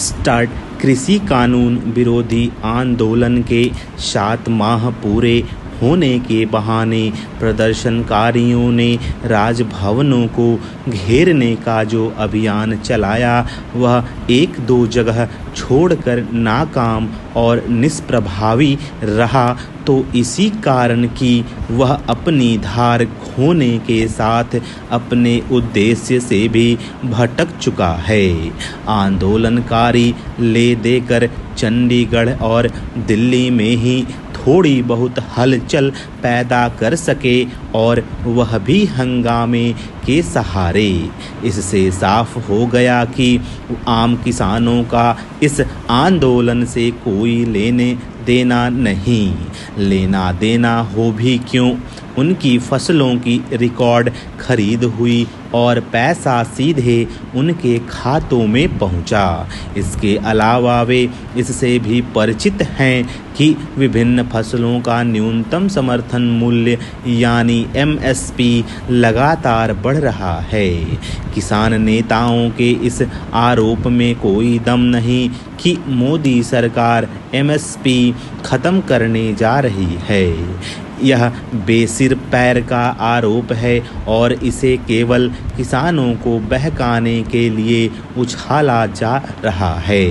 Start. कृषि कानून विरोधी आंदोलन के 7 माह पूरे होने के बहाने प्रदर्शनकारियों ने राजभवनों को घेरने का जो अभियान चलाया वह 1-2 जगह छोड़कर नाकाम और निष्प्रभावी रहा, तो इसी कारण कि वह अपनी धार खोने के साथ अपने उद्देश्य से भी भटक चुका है। आंदोलनकारी ले देकर चंडीगढ़ और दिल्ली में ही थोड़ी बहुत हलचल पैदा कर सके, और वह भी हंगामे के सहारे। इससे साफ हो गया कि आम किसानों का इस आंदोलन से कोई लेने देना नहीं। लेना देना हो भी क्यों, उनकी फसलों की रिकॉर्ड खरीद हुई और पैसा सीधे उनके खातों में पहुंचा। इसके अलावा वे इससे भी परिचित हैं कि विभिन्न फसलों का न्यूनतम समर्थन मूल्य यानी MSP लगातार बढ़ रहा है। किसान नेताओं के इस आरोप में कोई दम नहीं कि मोदी सरकार MSP खत्म करने जा रही है। यह बेसिर पैर का आरोप है और इसे केवल किसानों को बहकाने के लिए उछाला जा रहा है।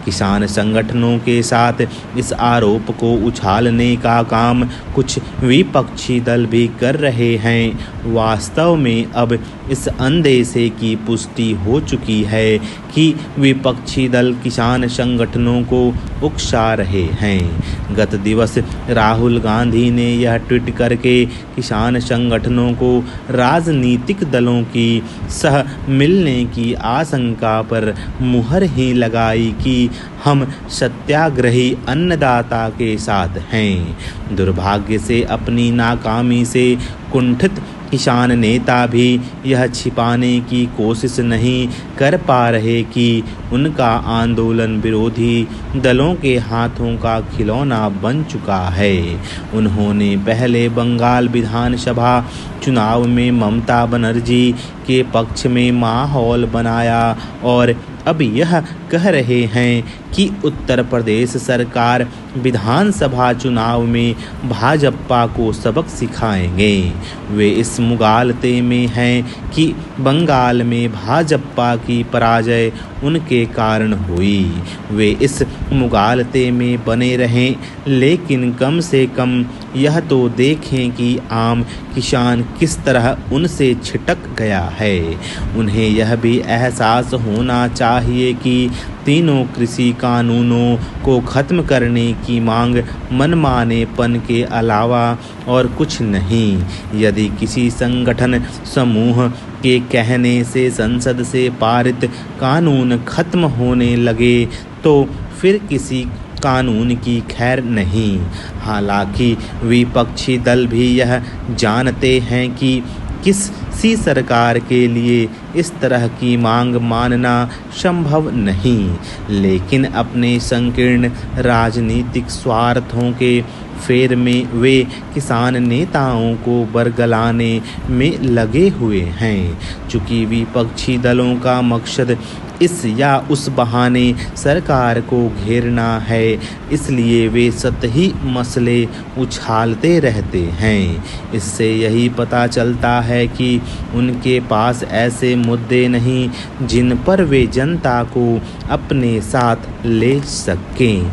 किसान संगठनों के साथ इस आरोप को उछालने का काम कुछ विपक्षी दल भी कर रहे हैं। वास्तव में अब इस अंदेशे की पुष्टि हो चुकी है कि विपक्षी दल किसान संगठनों को उकसा रहे हैं। गत दिवस राहुल गांधी ने यह ट्वीट करके किसान संगठनों को राजनीतिक दलों की सह मिलने की आशंका पर मुहर ही लगाई कि हम सत्याग्रही अन्नदाता के साथ हैं। दुर्भाग्य से अपनी नाकामी से कुंठित किसान नेता भी यह छिपाने की कोशिश नहीं कर पा रहे कि उनका आंदोलन विरोधी दलों के हाथों का खिलौना बन चुका है। उन्होंने पहले बंगाल विधानसभा चुनाव में ममता बनर्जी के पक्ष में माहौल बनाया और अब यह कह रहे हैं कि उत्तर प्रदेश सरकार विधानसभा चुनाव में भाजपा को सबक सिखाएंगे। वे इस मुगालते में हैं कि बंगाल में भाजपा की पराजय उनके कारण हुई। वे इस मुगालते में बने रहें, लेकिन कम से कम यह तो देखें कि आम किसान किस तरह उनसे छिटक गया है। उन्हें यह भी एहसास होना चाहिए कि तीनों कृषि कानूनों को खत्म करने की मांग मनमानेपन के अलावा और कुछ नहीं। यदि किसी संगठन समूह के कहने से संसद से पारित कानून खत्म होने लगे तो फिर किसी कानून की खैर नहीं। हालांकि विपक्षी दल भी यह जानते हैं कि किसी सरकार के लिए इस तरह की मांग मानना संभव नहीं, लेकिन अपने संकीर्ण राजनीतिक स्वार्थों के फेर में वे किसान नेताओं को बरगलाने में लगे हुए हैं। चूंकि विपक्षी दलों का मकसद इस या उस बहाने सरकार को घेरना है, इसलिए वे सतही मसले उछालते रहते हैं। इससे यही पता चलता है कि उनके पास ऐसे मुद्दे नहीं जिन पर वे जनता को अपने साथ ले सकें।